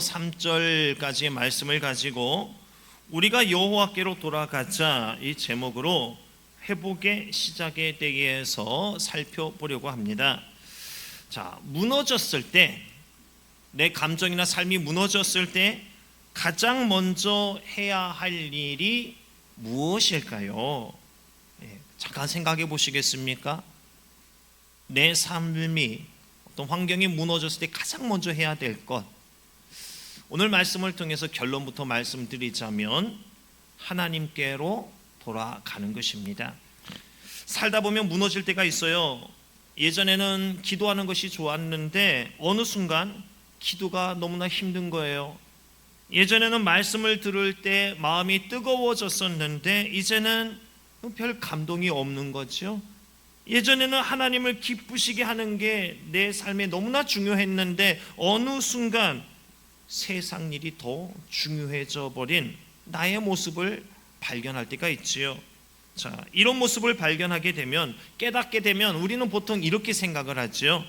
3절까지의 말씀을 가지고 우리가 여호와께로 돌아가자 이 제목으로 회복의 시작에 대해서 살펴보려고 합니다. 자, 무너졌을 때, 내 감정이나 삶이 무너졌을 때 가장 먼저 해야 할 일이 무엇일까요? 잠깐 생각해 보시겠습니까? 내 삶이 어떤 환경이 무너졌을 때 가장 먼저 해야 될 것, 오늘 말씀을 통해서 결론부터 말씀드리자면 하나님께로 돌아가는 것입니다. 살다 보면 무너질 때가 있어요. 예전에는 기도하는 것이 좋았는데 어느 순간 기도가 너무나 힘든 거예요. 예전에는 말씀을 들을 때 마음이 뜨거워졌었는데 이제는 별 감동이 없는 거죠. 예전에는 하나님을 기쁘시게 하는 게 내 삶에 너무나 중요했는데 어느 순간 세상 일이 더 중요해져 버린 나의 모습을 발견할 때가 있지요. 자, 이런 모습을 발견하게 되면, 깨닫게 되면 우리는 보통 이렇게 생각을 하죠.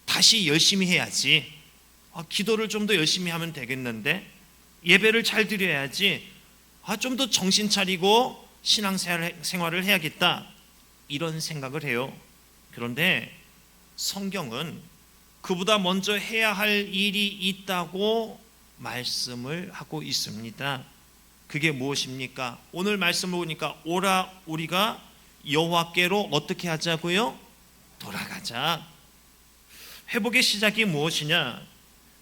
다시 열심히 해야지. 기도를 좀 더 열심히 하면 되겠는데, 예배를 잘 드려야지. 좀 더 정신 차리고 신앙생활을 해야겠다. 이런 생각을 해요. 그런데 성경은 그보다 먼저 해야 할 일이 있다고 말씀을 하고 있습니다. 그게 무엇입니까? 오늘 말씀을 보니까 오라 우리가 여호와께로 어떻게 하자고요? 돌아가자. 회복의 시작이 무엇이냐?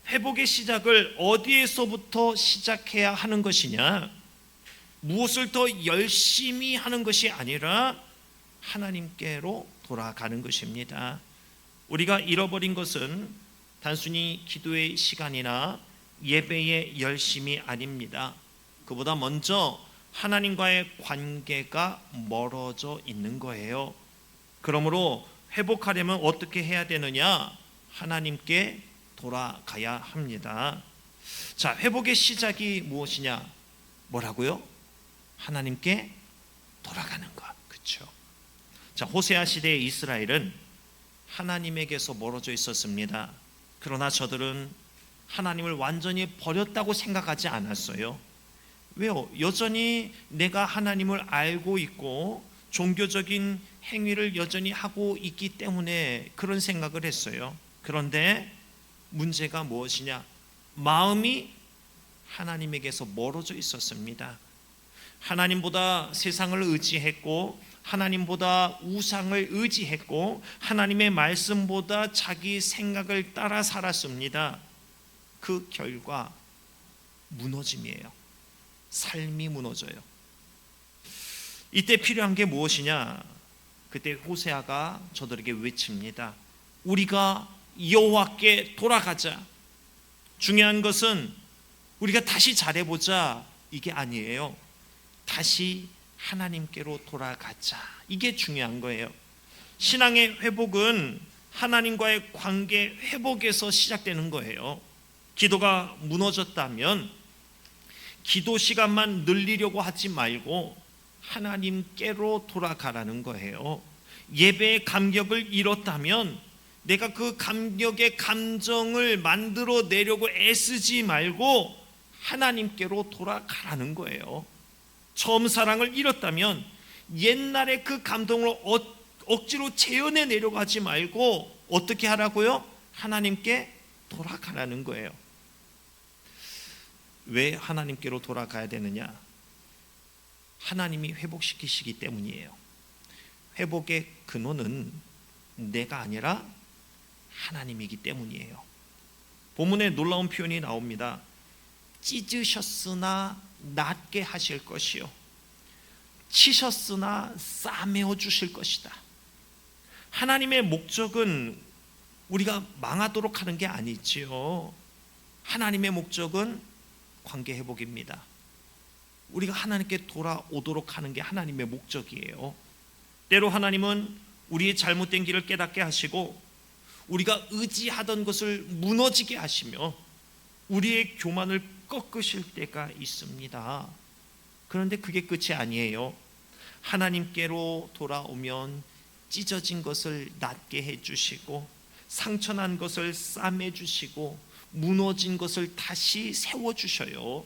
회복의 시작을 어디에서부터 시작해야 하는 것이냐? 무엇을 더 열심히 하는 것이 아니라 하나님께로 돌아가는 것입니다. 우리가 잃어버린 것은 단순히 기도의 시간이나 예배의 열심이 아닙니다. 그보다 먼저 하나님과의 관계가 멀어져 있는 거예요. 그러므로 회복하려면 어떻게 해야 되느냐? 하나님께 돌아가야 합니다. 자, 회복의 시작이 무엇이냐? 뭐라고요? 하나님께 돌아가는 것. 그렇죠? 자, 호세아 시대의 이스라엘은 하나님에게서 멀어져 있었습니다. 그러나 저들은 하나님을 완전히 버렸다고 생각하지 않았어요. 왜요? 여전히 내가 하나님을 알고 있고 종교적인 행위를 여전히 하고 있기 때문에 그런 생각을 했어요. 그런데 문제가 무엇이냐? 마음이 하나님에게서 멀어져 있었습니다. 하나님보다 세상을 의지했고, 하나님보다 우상을 의지했고, 하나님의 말씀보다 자기 생각을 따라 살았습니다. 그 결과 무너짐이에요. 삶이 무너져요. 이때 필요한 게 무엇이냐? 그때 호세아가 저들에게 외칩니다. 우리가 여호와께 돌아가자. 중요한 것은 우리가 다시 잘해보자, 이게 아니에요. 다시 하나님께로 돌아가자, 이게 중요한 거예요. 신앙의 회복은 하나님과의 관계 회복에서 시작되는 거예요. 기도가 무너졌다면 기도 시간만 늘리려고 하지 말고 하나님께로 돌아가라는 거예요. 예배의 감격을 잃었다면 내가 그 감격의 감정을 만들어내려고 애쓰지 말고 하나님께로 돌아가라는 거예요. 처음 사랑을 잃었다면 옛날에 그 감동을 억지로 재현해내려고 하지 말고 어떻게 하라고요? 하나님께 돌아가라는 거예요. 왜 하나님께로 돌아가야 되느냐? 하나님이 회복시키시기 때문이에요. 회복의 근원은 내가 아니라 하나님이기 때문이에요. 본문에 놀라운 표현이 나옵니다. 찢으셨으나 낫게 하실 것이요, 치셨으나 싸매어 주실 것이다. 하나님의 목적은 우리가 망하도록 하는 게 아니지요. 하나님의 목적은 관계 회복입니다. 우리가 하나님께 돌아오도록 하는 게 하나님의 목적이에요. 때로 하나님은 우리의 잘못된 길을 깨닫게 하시고 우리가 의지하던 것을 무너지게 하시며 우리의 교만을 꺾으실 때가 있습니다. 그런데 그게 끝이 아니에요. 하나님께로 돌아오면 찢어진 것을 낫게 해주시고 상처난 것을 싸매주시고 무너진 것을 다시 세워주셔요.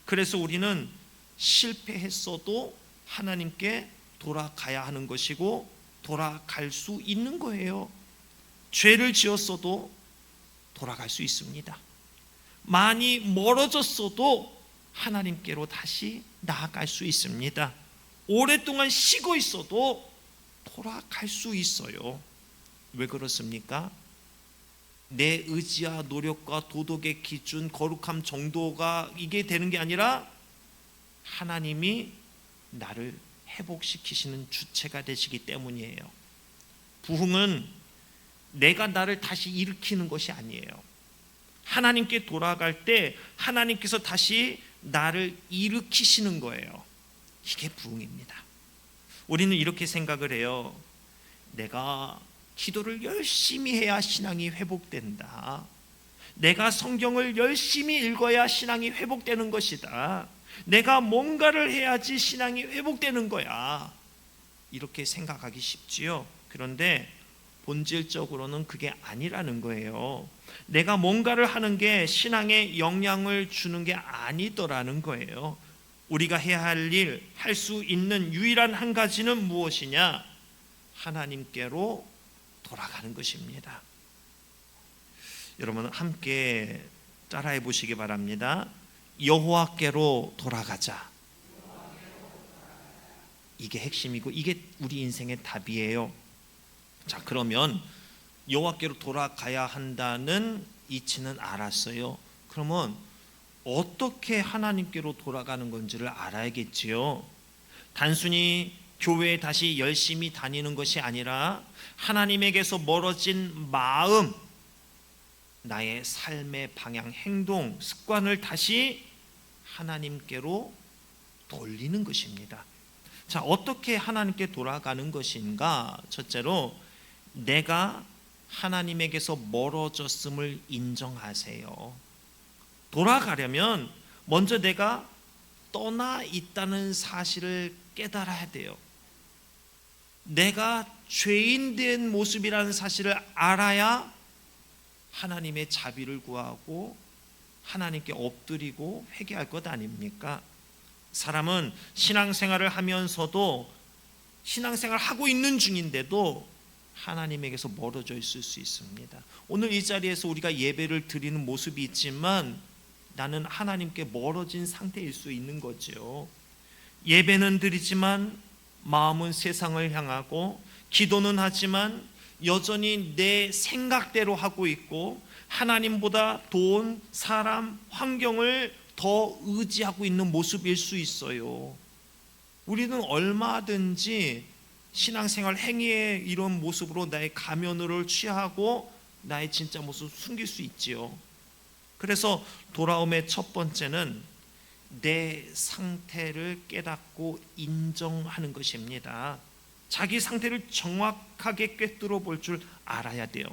그래서 우리는 실패했어도 하나님께 돌아가야 하는 것이고 돌아갈 수 있는 거예요. 죄를 지었어도 돌아갈 수 있습니다. 많이 멀어졌어도 하나님께로 다시 나아갈 수 있습니다. 오랫동안 쉬고 있어도 돌아갈 수 있어요. 왜 그렇습니까? 내 의지와 노력과 도덕의 기준, 거룩함 정도가 이게 되는 게 아니라 하나님이 나를 회복시키시는 주체가 되시기 때문이에요. 부흥은 내가 나를 다시 일으키는 것이 아니에요. 하나님께 돌아갈 때 하나님께서 다시 나를 일으키시는 거예요. 이게 부흥입니다. 우리는 이렇게 생각을 해요. 내가 기도를 열심히 해야 신앙이 회복된다. 내가 성경을 열심히 읽어야 신앙이 회복되는 것이다. 내가 뭔가를 해야지 신앙이 회복되는 거야. 이렇게 생각하기 쉽지요. 그런데 본질적으로는 그게 아니라는 거예요. 내가 뭔가를 하는 게 신앙에 영향을 주는 게 아니더라는 거예요. 우리가 해야 할 일, 할 수 있는 유일한 한 가지는 무엇이냐? 하나님께로 돌아가는 것입니다. 여러분 함께 따라해 보시기 바랍니다. 여호와께로 돌아가자. 이게 핵심이고 이게 우리 인생의 답이에요. 자, 그러면 여호와께로 돌아가야 한다는 이치는 알았어요. 그러면 어떻게 하나님께로 돌아가는 건지를 알아야겠지요. 단순히 교회에 다시 열심히 다니는 것이 아니라 하나님에게서 멀어진 마음, 나의 삶의 방향, 행동, 습관을 다시 하나님께로 돌리는 것입니다. 자, 어떻게 하나님께 돌아가는 것인가? 첫째로 내가 하나님에게서 멀어졌음을 인정하세요. 돌아가려면 먼저 내가 떠나 있다는 사실을 깨달아야 돼요. 내가 죄인 된 모습이라는 사실을 알아야 하나님의 자비를 구하고 하나님께 엎드리고 회개할 것 아닙니까? 사람은 신앙생활을 하면서도 신앙생활을 하고 있는 중인데도 하나님에게서 멀어져 있을 수 있습니다. 오늘 이 자리에서 우리가 예배를 드리는 모습이 있지만 나는 하나님께 멀어진 상태일 수 있는 거죠. 예배는 드리지만 마음은 세상을 향하고 기도는 하지만 여전히 내 생각대로 하고 있고 하나님보다 돈, 사람, 환경을 더 의지하고 있는 모습일 수 있어요. 우리는 얼마든지 신앙생활 행위의 이런 모습으로 나의 가면을 취하고 나의 진짜 모습을 숨길 수 있지요. 그래서 돌아옴의 첫 번째는 내 상태를 깨닫고 인정하는 것입니다. 자기 상태를 정확하게 꿰뚫어 볼 줄 알아야 돼요.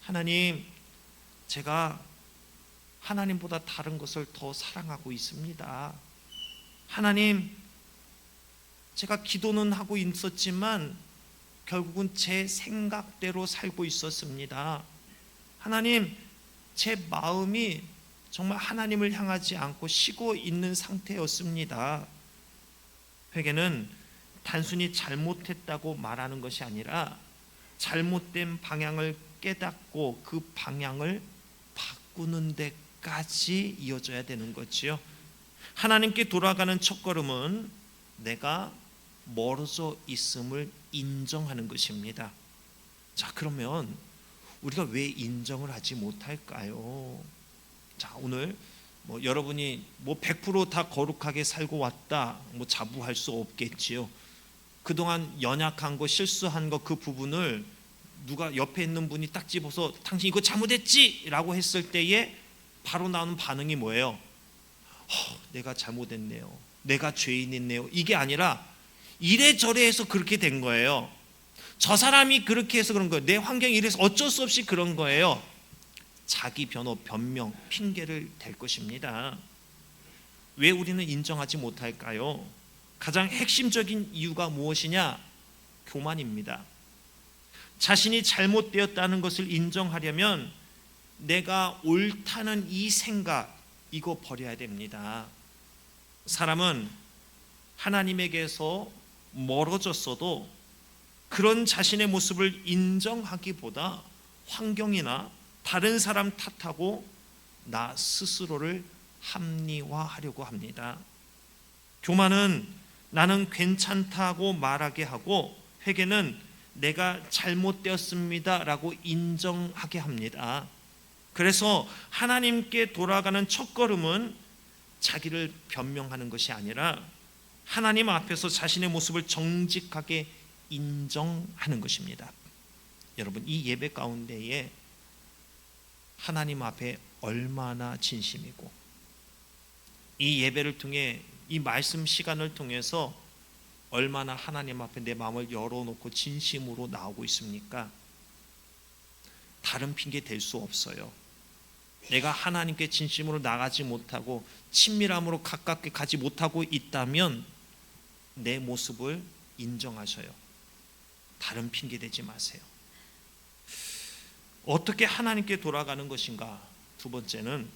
하나님, 제가 하나님보다 다른 것을 더 사랑하고 있습니다. 하나님, 제가 기도는 하고 있었지만 결국은 제 생각대로 살고 있었습니다. 하나님, 제 마음이 정말 하나님을 향하지 않고 쉬고 있는 상태였습니다. 회개는 단순히 잘못했다고 말하는 것이 아니라 잘못된 방향을 깨닫고 그 방향을 바꾸는 데까지 이어져야 되는 거지요. 하나님께 돌아가는 첫걸음은 내가 멀어져 있음을 인정하는 것입니다. 자, 그러면 우리가 왜 인정을 하지 못할까요? 자, 오늘 여러분이 100% 다 거룩하게 살고 왔다 자부할 수 없겠지요. 그동안 연약한 거, 실수한 거, 그 부분을 누가 옆에 있는 분이 딱 집어서 당신 이거 잘못했지? 라고 했을 때에 바로 나오는 반응이 뭐예요? 내가 잘못했네요. 내가 죄인이네요. 이게 아니라 이래저래 해서 그렇게 된 거예요. 저 사람이 그렇게 해서 그런 거예요. 내 환경이 이래서 어쩔 수 없이 그런 거예요. 자기 변호, 변명, 핑계를 댈 것입니다. 왜 우리는 인정하지 못할까요? 가장 핵심적인 이유가 무엇이냐? 교만입니다. 자신이 잘못되었다는 것을 인정하려면 내가 옳다는 이 생각, 이거 버려야 됩니다. 사람은 하나님에게서 멀어졌어도 그런 자신의 모습을 인정하기보다 환경이나 다른 사람 탓하고 나 스스로를 합리화하려고 합니다. 교만은 나는 괜찮다고 말하게 하고, 회개는 내가 잘못되었습니다 라고 인정하게 합니다. 그래서 하나님께 돌아가는 첫걸음은 자기를 변명하는 것이 아니라 하나님 앞에서 자신의 모습을 정직하게 인정하는 것입니다. 여러분, 이 예배 가운데에 하나님 앞에 얼마나 진심이고, 이 예배를 통해, 이 말씀 시간을 통해서 얼마나 하나님 앞에 내 마음을 열어놓고 진심으로 나오고 있습니까? 다른 핑계 댈 수 없어요. 내가 하나님께 진심으로 나가지 못하고 친밀함으로 가깝게 가지 못하고 있다면 내 모습을 인정하셔요. 다른 핑계 대지 마세요. 어떻게 하나님께 돌아가는 것인가? 두 번째는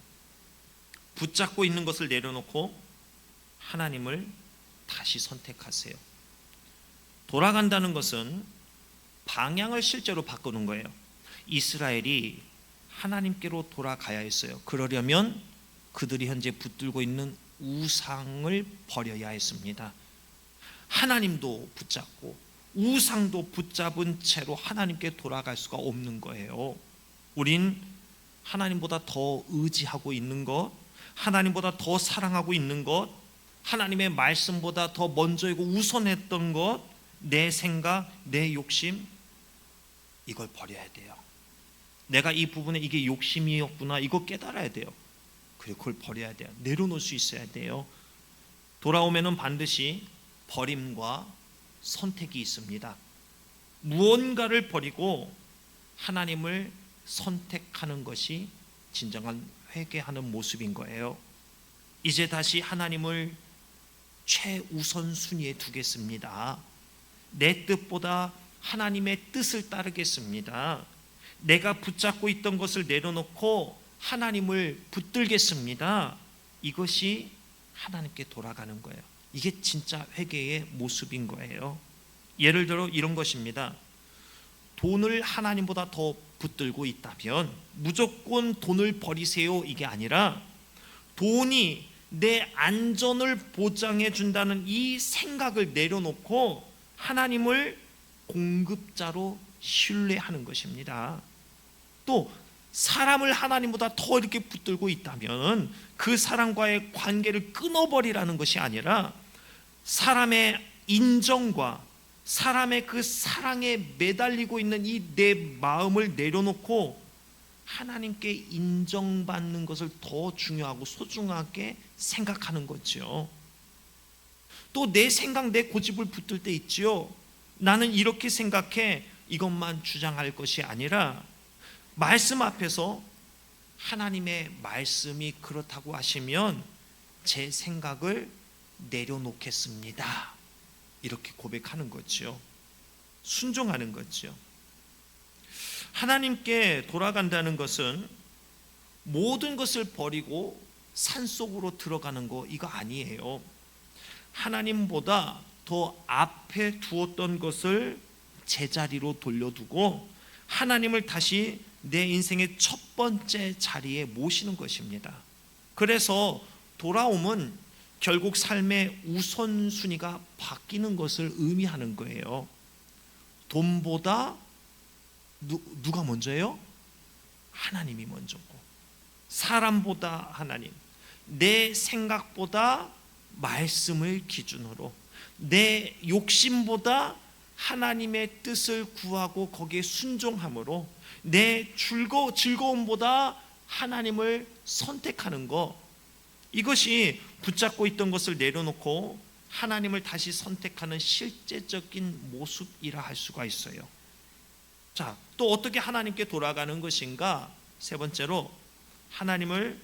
붙잡고 있는 것을 내려놓고 하나님을 다시 선택하세요. 돌아간다는 것은 방향을 실제로 바꾸는 거예요. 이스라엘이 하나님께로 돌아가야 했어요. 그러려면 그들이 현재 붙들고 있는 우상을 버려야 했습니다. 하나님도 붙잡고 우상도 붙잡은 채로 하나님께 돌아갈 수가 없는 거예요. 우린 하나님보다 더 의지하고 있는 것, 하나님보다 더 사랑하고 있는 것, 하나님의 말씀보다 더 먼저이고 우선했던 것, 내 생각, 내 욕심, 이걸 버려야 돼요. 내가 이 부분에 이게 욕심이었구나, 이거 깨달아야 돼요. 그리고 그걸 버려야 돼요. 내려놓을 수 있어야 돼요. 돌아오면은 반드시 버림과 선택이 있습니다. 무언가를 버리고 하나님을 선택하는 것이 진정한 회개하는 모습인 거예요. 이제 다시 하나님을 최우선순위에 두겠습니다. 내 뜻보다 하나님의 뜻을 따르겠습니다. 내가 붙잡고 있던 것을 내려놓고 하나님을 붙들겠습니다. 이것이 하나님께 돌아가는 거예요. 이게 진짜 회개의 모습인 거예요. 예를 들어 이런 것입니다. 돈을 하나님보다 더 붙들고 있다면 무조건 돈을 버리세요, 이게 아니라 돈이 내 안전을 보장해 준다는 이 생각을 내려놓고 하나님을 공급자로 신뢰하는 것입니다. 또 사람을 하나님보다 더 이렇게 붙들고 있다면 그 사람과의 관계를 끊어버리라는 것이 아니라 사람의 인정과 사람의 그 사랑에 매달리고 있는 이 내 마음을 내려놓고 하나님께 인정받는 것을 더 중요하고 소중하게 생각하는 거죠. 또 내 생각, 내 고집을 붙들 때 있지요. 나는 이렇게 생각해, 이것만 주장할 것이 아니라 말씀 앞에서 하나님의 말씀이 그렇다고 하시면 제 생각을 내려놓겠습니다, 이렇게 고백하는 거죠. 순종하는 거죠. 하나님께 돌아간다는 것은 모든 것을 버리고 산속으로 들어가는 거, 이거 아니에요. 하나님보다 더 앞에 두었던 것을 제자리로 돌려두고 하나님을 다시 내 인생의 첫 번째 자리에 모시는 것입니다. 그래서 돌아옴은 결국 삶의 우선순위가 바뀌는 것을 의미하는 거예요. 돈보다 누가 먼저예요? 하나님이 먼저고, 사람보다 하나님, 내 생각보다 말씀을 기준으로, 내 욕심보다 하나님의 뜻을 구하고 거기에 순종함으로 내 즐거움보다 하나님을 선택하는 것, 이것이 붙잡고 있던 것을 내려놓고 하나님을 다시 선택하는 실제적인 모습이라 할 수가 있어요. 자, 또 어떻게 하나님께 돌아가는 것인가? 세 번째로 하나님을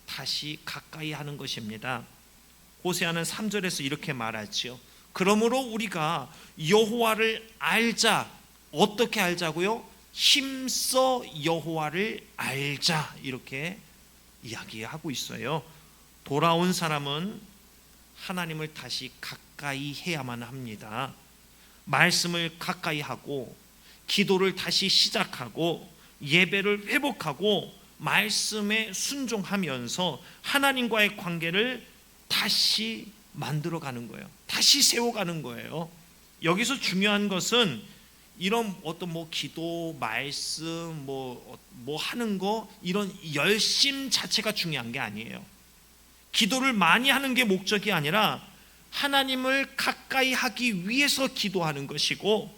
다시 가까이 하는 것입니다. 호세아는 3절에서 이렇게 말하지요. 그러므로 우리가 여호와를 알자. 어떻게 알자고요? 힘써 여호와를 알자, 이렇게 이야기하고 있어요. 돌아온 사람은 하나님을 다시 가까이 해야만 합니다. 말씀을 가까이 하고 기도를 다시 시작하고 예배를 회복하고 말씀에 순종하면서 하나님과의 관계를 다시 만들어가는 거예요. 다시 세워가는 거예요. 여기서 중요한 것은 이런 어떤 기도, 말씀, 하는 거, 이런 열심 자체가 중요한 게 아니에요. 기도를 많이 하는 게 목적이 아니라 하나님을 가까이 하기 위해서 기도하는 것이고,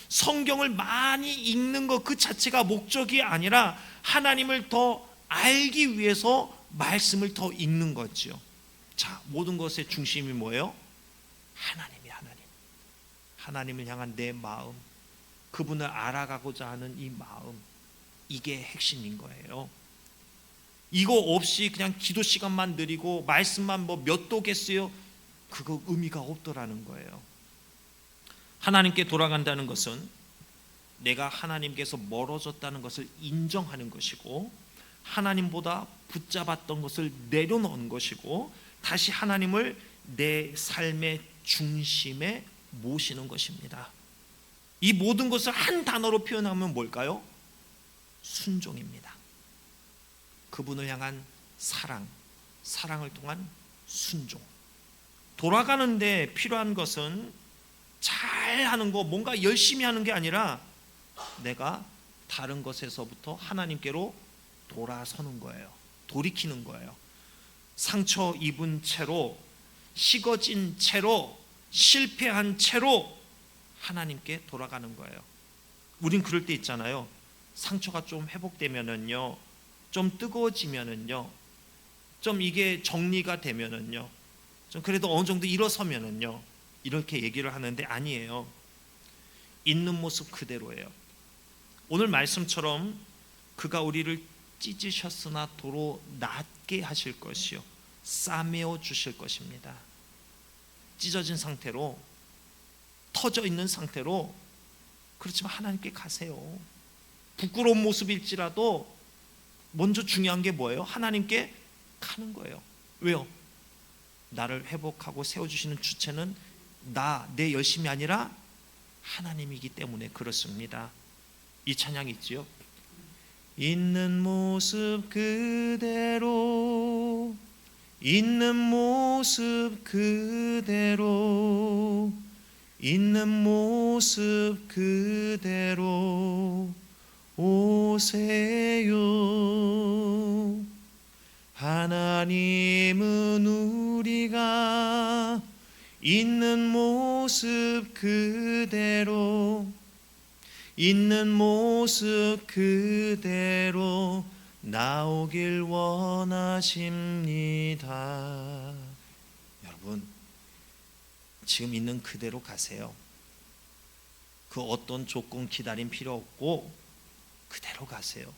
성경을 많이 읽는 것 그 자체가 목적이 아니라 하나님을 더 알기 위해서 말씀을 더 읽는 거죠. 자, 모든 것의 중심이 뭐예요? 하나님이 하나님을 향한 내 마음, 그분을 알아가고자 하는 이 마음, 이게 핵심인 거예요. 이거 없이 그냥 기도 시간만 드리고 말씀만 몇 도겠어요? 그거 의미가 없더라는 거예요. 하나님께 돌아간다는 것은 내가 하나님께서 멀어졌다는 것을 인정하는 것이고, 하나님보다 붙잡았던 것을 내려놓은 것이고, 다시 하나님을 내 삶의 중심에 모시는 것입니다. 이 모든 것을 한 단어로 표현하면 뭘까요? 순종입니다. 그분을 향한 사랑을 통한 순종. 돌아가는데 필요한 것은 잘하는 거, 뭔가 열심히 하는 게 아니라 내가 다른 것에서부터 하나님께로 돌아서는 거예요. 돌이키는 거예요. 상처 입은 채로, 식어진 채로, 실패한 채로 하나님께 돌아가는 거예요. 우린 그럴 때 있잖아요. 상처가 좀 회복되면은요, 좀 뜨거워지면은요, 좀 이게 정리가 되면은요, 좀 그래도 어느 정도 일어서면은요, 이렇게 얘기를 하는데 아니에요. 있는 모습 그대로예요. 오늘 말씀처럼 그가 우리를 찢으셨으나 도로 낫게 하실 것이요, 싸매어 주실 것입니다. 찢어진 상태로, 터져 있는 상태로, 그렇지만 하나님께 가세요. 부끄러운 모습일지라도 먼저 중요한 게 뭐예요? 하나님께 가는 거예요. 왜요? 나를 회복하고 세워주시는 주체는 내 열심이 아니라 하나님이기 때문에 그렇습니다. 이 찬양이 있지요. 있는 모습 그대로, 있는 모습 그대로, 있는 모습 그대로 오세요. 하나님은 우리가 있는 모습 그대로, 있는 모습 그대로 나오길 원하십니다. 여러분, 지금 있는 그대로 가세요. 그 어떤 조건 기다림 필요 없고 그대로 가세요.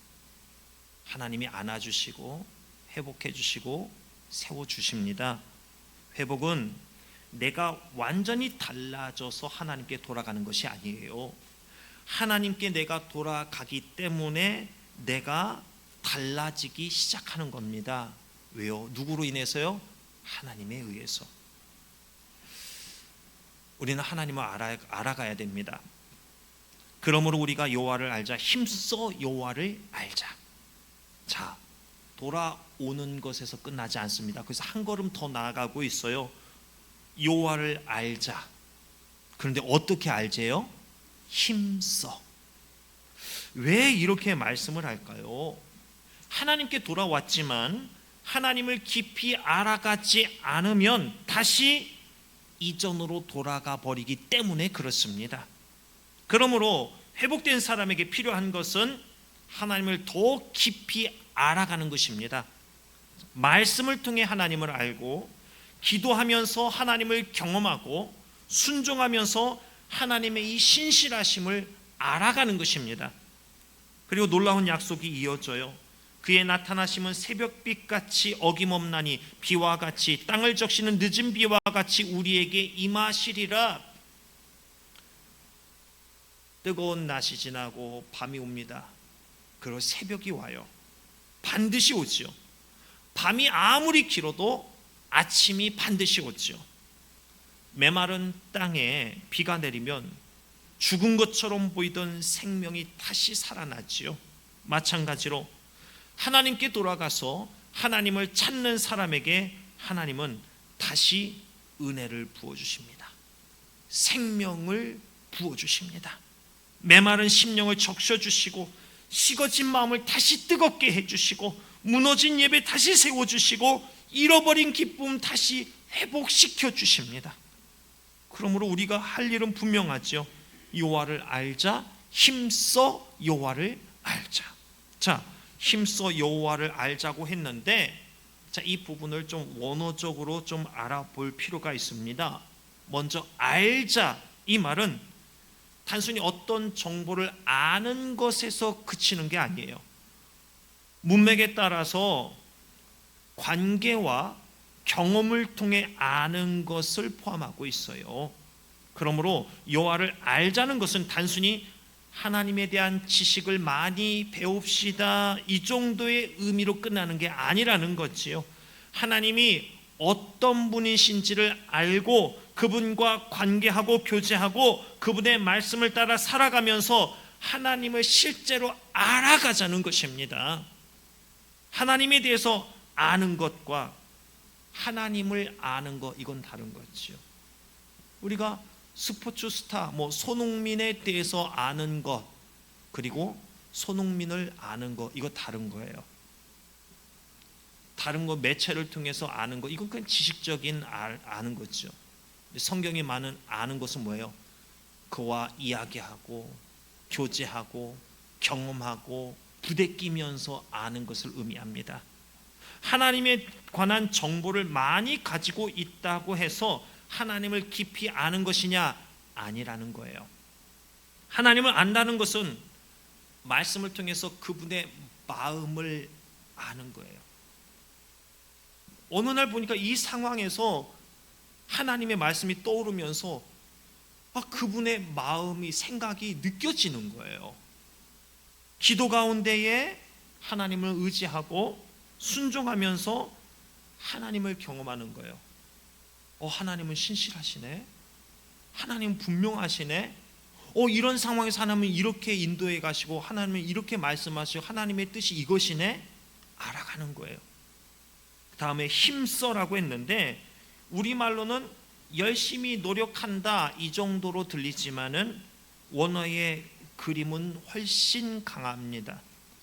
하나님이 안아주시고 회복해 주시고 세워주십니다. 회복은 내가 완전히 달라져서 하나님께 돌아가는 것이 아니에요. 하나님께 내가 돌아가기 때문에 내가 달라지기 시작하는 겁니다. 왜요? 누구로 인해서요? 하나님에 의해서. 우리는 하나님을 알아가야 됩니다. 그러므로 우리가 여호와를 알자, 힘써 여호와를 알자. 자, 돌아오는 것에서 끝나지 않습니다. 그래서 한 걸음 더 나아가고 있어요. 여호와를 알자. 그런데 어떻게 알제요? 힘써. 왜 이렇게 말씀을 할까요? 하나님께 돌아왔지만 하나님을 깊이 알아가지 않으면 다시 이전으로 돌아가 버리기 때문에 그렇습니다. 그러므로 회복된 사람에게 필요한 것은 하나님을 더 깊이 알아가는 것입니다. 말씀을 통해 하나님을 알고, 기도하면서 하나님을 경험하고, 순종하면서 하나님의 이 신실하심을 알아가는 것입니다. 그리고 놀라운 약속이 이어져요. 그의 나타나심은 새벽빛같이 어김없나니 비와 같이, 땅을 적시는 늦은 비와 같이 우리에게 임하시리라. 뜨거운 낮이 지나고 밤이 옵니다. 그리고 새벽이 와요. 반드시 오지요. 밤이 아무리 길어도 아침이 반드시 오지요. 메마른 땅에 비가 내리면 죽은 것처럼 보이던 생명이 다시 살아나지요. 마찬가지로 하나님께 돌아가서 하나님을 찾는 사람에게 하나님은 다시 은혜를 부어주십니다. 생명을 부어주십니다. 메마른 심령을 적셔주시고 식어진 마음을 다시 뜨겁게 해주시고 무너진 예배 다시 세워주시고 잃어버린 기쁨 다시 회복시켜 주십니다. 그러므로 우리가 할 일은 분명하죠. 여호와를 알자, 힘써 여호와를 알자. 자, 힘써 여호와를 알자고 했는데, 자, 이 부분을 좀 원어적으로 좀 알아볼 필요가 있습니다. 먼저 알자, 이 말은 단순히 어떤 정보를 아는 것에서 그치는 게 아니에요. 문맥에 따라서 관계와 경험을 통해 아는 것을 포함하고 있어요. 그러므로 여호와를 알자는 것은 단순히 하나님에 대한 지식을 많이 배웁시다, 이 정도의 의미로 끝나는 게 아니라는 거지요. 하나님이 어떤 분이신지를 알고 그분과 관계하고 교제하고 그분의 말씀을 따라 살아가면서 하나님을 실제로 알아가자는 것입니다. 하나님에 대해서 아는 것과 하나님을 아는 것, 이건 다른 거죠. 우리가 스포츠 스타, 손흥민에 대해서 아는 것, 그리고 손흥민을 아는 것, 이거 다른 거예요. 다른 거 매체를 통해서 아는 것, 이건 그냥 지식적인 아는 거죠. 성경이 많은 아는 것은 뭐예요? 그와 이야기하고 교제하고 경험하고 부대끼면서 아는 것을 의미합니다. 하나님에 관한 정보를 많이 가지고 있다고 해서 하나님을 깊이 아는 것이냐? 아니라는 거예요. 하나님을 안다는 것은 말씀을 통해서 그분의 마음을 아는 거예요. 어느 날 보니까 이 상황에서 하나님의 말씀이 떠오르면서 그분의 마음이, 생각이 느껴지는 거예요. 기도 가운데에 하나님을 의지하고 순종하면서 하나님을 경험하는 거예요. 하나님은 신실하시네. 하나님은 분명하시네. 이런 상황에서 하나님은 이렇게 인도해 가시고 하나님은 이렇게 말씀하시고 하나님의 뜻이 이것이네. 알아가는 거예요. 그 다음에 힘써라고 했는데 우리말로는 열심히 노력한다, 이 정도로 들리지만은 원어의 그림은 훨씬 강합니다.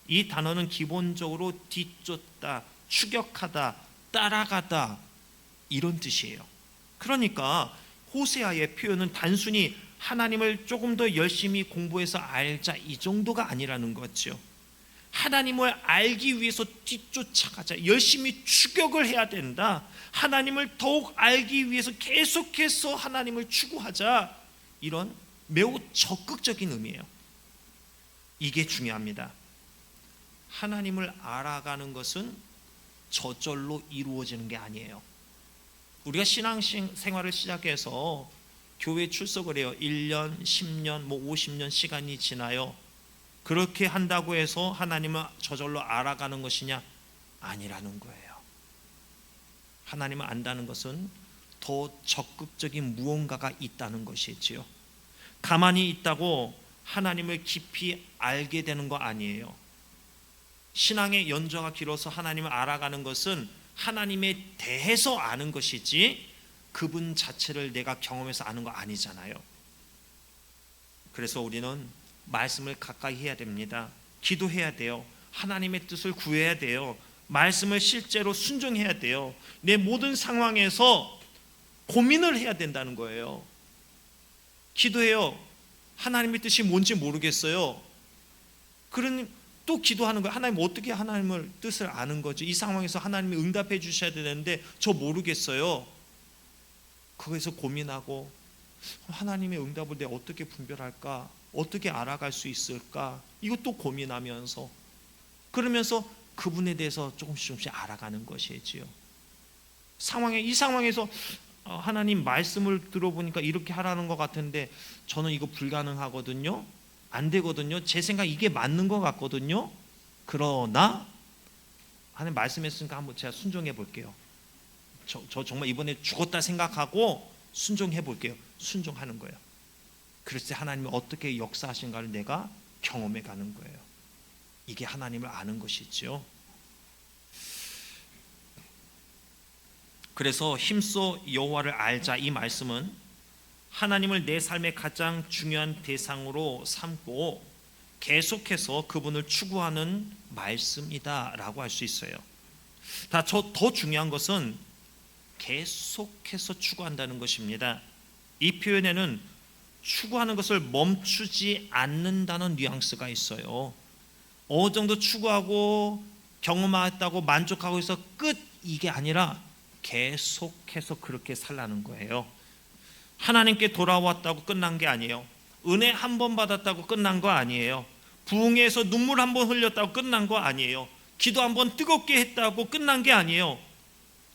이 단어는 기본적으로 뒤쫓다, 추격하다, 따라가다, 이런 뜻이에요. 그러니까 호세아의 표현은 단순히 하나님을 조금 더 열심히 공부해서 알자, 이 정도가 아니라는 거죠. 하나님을 알기 위해서 뒤쫓아가자, 열심히 추격을 해야 된다. 하나님을 더욱 알기 위해서 계속해서 하나님을 추구하자, 이런 매우 적극적인 의미예요. 이게 중요합니다. 하나님을 알아가는 것은 저절로 이루어지는 게 아니에요. 우리가 신앙생활을 시작해서 교회 출석을 해요. 1년, 10년, 50년 시간이 지나요. 그렇게 한다고 해서 하나님을 저절로 알아가는 것이냐? 아니라는 거예요. 하나님을 안다는 것은 더 적극적인 무언가가 있다는 것이지요. 가만히 있다고 하나님을 깊이 알게 되는 거 아니에요. 신앙의 연저가 길어서 하나님을 알아가는 것은 하나님에 대해서 아는 것이지 그분 자체를 내가 경험해서 아는 거 아니잖아요. 그래서 우리는 말씀을 가까이 해야 됩니다. 기도해야 돼요. 하나님의 뜻을 구해야 돼요. 말씀을 실제로 순종해야 돼요. 내 모든 상황에서 고민을 해야 된다는 거예요. 기도해요. 하나님의 뜻이 뭔지 모르겠어요. 그러니 또 기도하는 거예요. 하나님, 어떻게 하나님의 뜻을 아는 거죠? 이 상황에서 하나님이 응답해 주셔야 되는데 저 모르겠어요. 거기서 고민하고 하나님의 응답을 내가 어떻게 분별할까? 어떻게 알아갈 수 있을까? 이것도 고민하면서, 그러면서 그분에 대해서 조금씩 알아가는 것이지요. 이 상황에서 하나님 말씀을 들어보니까 이렇게 하라는 것 같은데 저는 이거 불가능하거든요. 안 되거든요. 제 생각 이게 맞는 것 같거든요. 그러나 하나님 말씀했으니까 한번 제가 순종해 볼게요. 저 정말 이번에 죽었다 생각하고 순종해 볼게요. 순종하는 거예요. 그랬을 때 하나님이 어떻게 역사하신가를 내가 경험해 가는 거예요. 이게 하나님을 아는 것이죠. 그래서 힘써 여호와를 알자, 이 말씀은 하나님을 내 삶의 가장 중요한 대상으로 삼고 계속해서 그분을 추구하는 말씀이다라고 할 수 있어요. 더 중요한 것은 계속해서 추구한다는 것입니다. 이 표현에는 추구하는 것을 멈추지 않는다는 뉘앙스가 있어요. 어느 정도 추구하고 경험했다고 만족하고 해서 끝, 이게 아니라 계속해서 그렇게 살라는 거예요. 하나님께 돌아왔다고 끝난 게 아니에요. 은혜 한 번 받았다고 끝난 거 아니에요. 부흥회에서 눈물 한 번 흘렸다고 끝난 거 아니에요. 기도 한 번 뜨겁게 했다고 끝난 게 아니에요.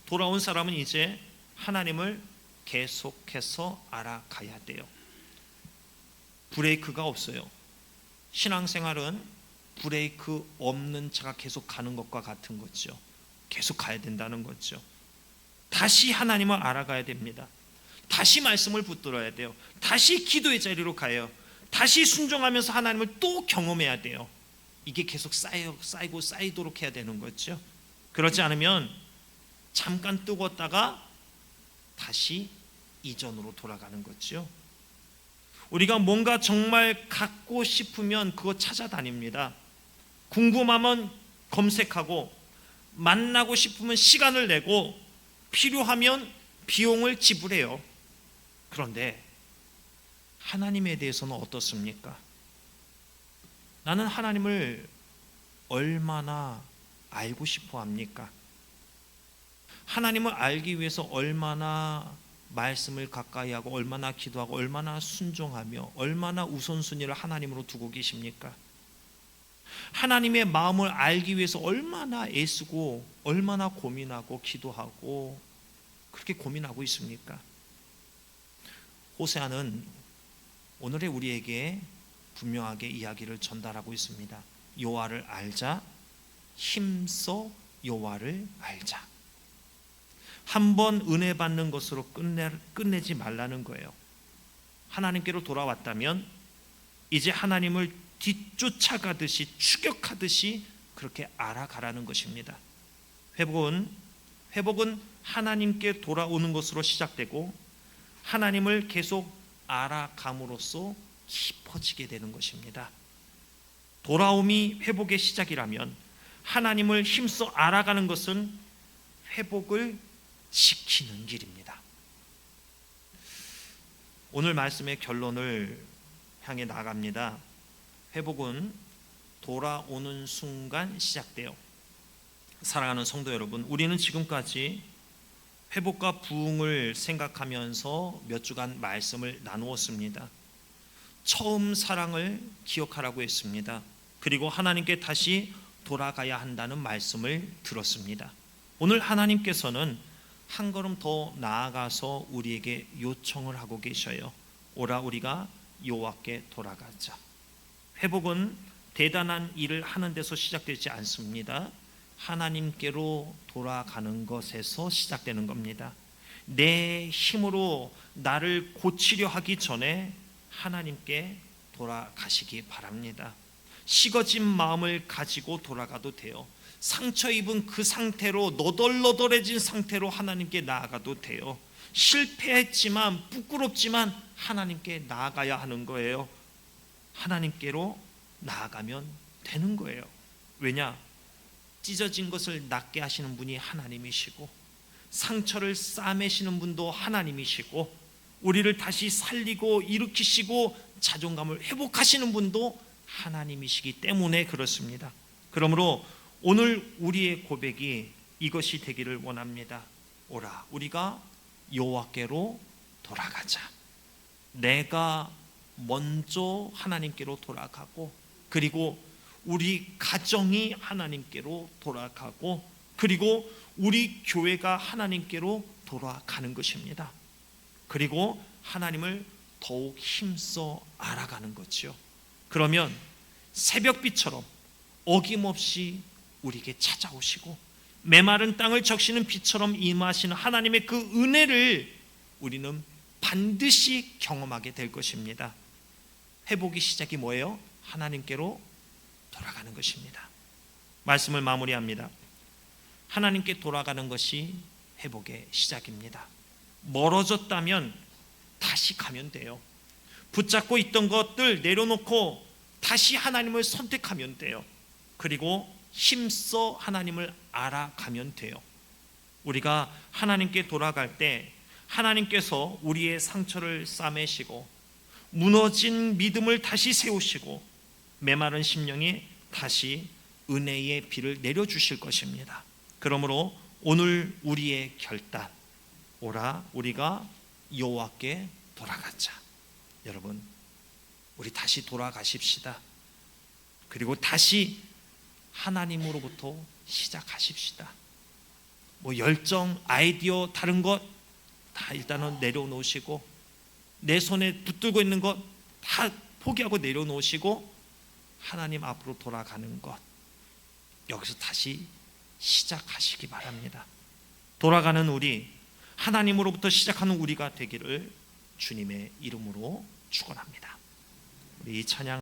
돌아온 사람은 이제 하나님을 계속해서 알아가야 돼요. 브레이크가 없어요. 신앙생활은 브레이크 없는 차가 계속 가는 것과 같은 거죠. 계속 가야 된다는 거죠. 다시 하나님을 알아가야 됩니다. 다시 말씀을 붙들어야 돼요. 다시 기도의 자리로 가요. 다시 순종하면서 하나님을 또 경험해야 돼요. 이게 계속 쌓이고 쌓이도록 해야 되는 거죠. 그렇지 않으면 잠깐 뜨겁다가 다시 이전으로 돌아가는 거죠. 우리가 뭔가 정말 갖고 싶으면 그거 찾아다닙니다. 궁금하면 검색하고, 만나고 싶으면 시간을 내고, 필요하면 비용을 지불해요. 그런데 하나님에 대해서는 어떻습니까? 나는 하나님을 얼마나 알고 싶어 합니까? 하나님을 알기 위해서 얼마나 말씀을 가까이 하고, 얼마나 기도하고, 얼마나 순종하며, 얼마나 우선순위를 하나님으로 두고 계십니까? 하나님의 마음을 알기 위해서 얼마나 애쓰고, 얼마나 고민하고 기도하고 그렇게 고민하고 있습니까? 호세아는 오늘의 우리에게 분명하게 이야기를 전달하고 있습니다. 여호와를 알자, 힘써 여호와를 알자. 한번 은혜 받는 것으로 끝내지 말라는 거예요. 하나님께로 돌아왔다면 이제 하나님을 뒤쫓아가듯이, 추격하듯이 그렇게 알아가라는 것입니다. 회복은 하나님께 돌아오는 것으로 시작되고, 하나님을 계속 알아감으로써 깊어지게 되는 것입니다. 돌아옴이 회복의 시작이라면 하나님을 힘써 알아가는 것은 회복을 지키는 길입니다. 오늘 말씀의 결론을 향해 나갑니다. 회복은 돌아오는 순간 시작돼요. 사랑하는 성도 여러분, 우리는 지금까지 회복과 부흥을 생각하면서 몇 주간 말씀을 나누었습니다. 처음 사랑을 기억하라고 했습니다. 그리고 하나님께 다시 돌아가야 한다는 말씀을 들었습니다. 오늘 하나님께서는 한 걸음 더 나아가서 우리에게 요청을 하고 계셔요. 오라, 우리가 여호와께 돌아가자. 회복은 대단한 일을 하는 데서 시작되지 않습니다. 하나님께로 돌아가는 것에서 시작되는 겁니다. 내 힘으로 나를 고치려 하기 전에 하나님께 돌아가시기 바랍니다. 식어진 마음을 가지고 돌아가도 돼요. 상처 입은 그 상태로, 너덜너덜해진 상태로 하나님께 나아가도 돼요. 실패했지만, 부끄럽지만 하나님께 나아가야 하는 거예요. 하나님께로 나아가면 되는 거예요. 왜냐? 찢어진 것을 낫게 하시는 분이 하나님이시고, 상처를 싸매시는 분도 하나님이시고, 우리를 다시 살리고 일으키시고 자존감을 회복하시는 분도 하나님이시기 때문에 그렇습니다. 그러므로 오늘 우리의 고백이 이것이 되기를 원합니다. 오라, 우리가 여호와께로 돌아가자. 내가 먼저 하나님께로 돌아가고, 그리고 우리 가정이 하나님께로 돌아가고, 그리고 우리 교회가 하나님께로 돌아가는 것입니다. 그리고 하나님을 더욱 힘써 알아가는 거죠. 그러면 새벽비처럼 어김없이 우리에게 찾아오시고 메마른 땅을 적시는 비처럼 임하시는 하나님의 그 은혜를 우리는 반드시 경험하게 될 것입니다. 회복의 시작이 뭐예요? 하나님께로 돌아가는 것입니다. 말씀을 마무리합니다. 하나님께 돌아가는 것이 회복의 시작입니다. 멀어졌다면 다시 가면 돼요. 붙잡고 있던 것들 내려놓고 다시 하나님을 선택하면 돼요. 그리고 힘써 하나님을 알아가면 돼요. 우리가 하나님께 돌아갈 때 하나님께서 우리의 상처를 싸매시고 무너진 믿음을 다시 세우시고 메마른 심령에 다시 은혜의 비를 내려주실 것입니다. 그러므로 오늘 우리의 결단, 오라 우리가 여호와께 돌아가자. 여러분, 우리 다시 돌아가십시다. 그리고 다시 하나님으로부터 시작하십시다. 뭐 열정, 아이디어, 다른 것 다 일단은 내려놓으시고 내 손에 붙들고 있는 것 다 포기하고 내려놓으시고 하나님 앞으로 돌아가는 것, 여기서 다시 시작하시기 바랍니다. 돌아가는 우리, 하나님으로부터 시작하는 우리가 되기를 주님의 이름으로 축원합니다. 우리 이 찬양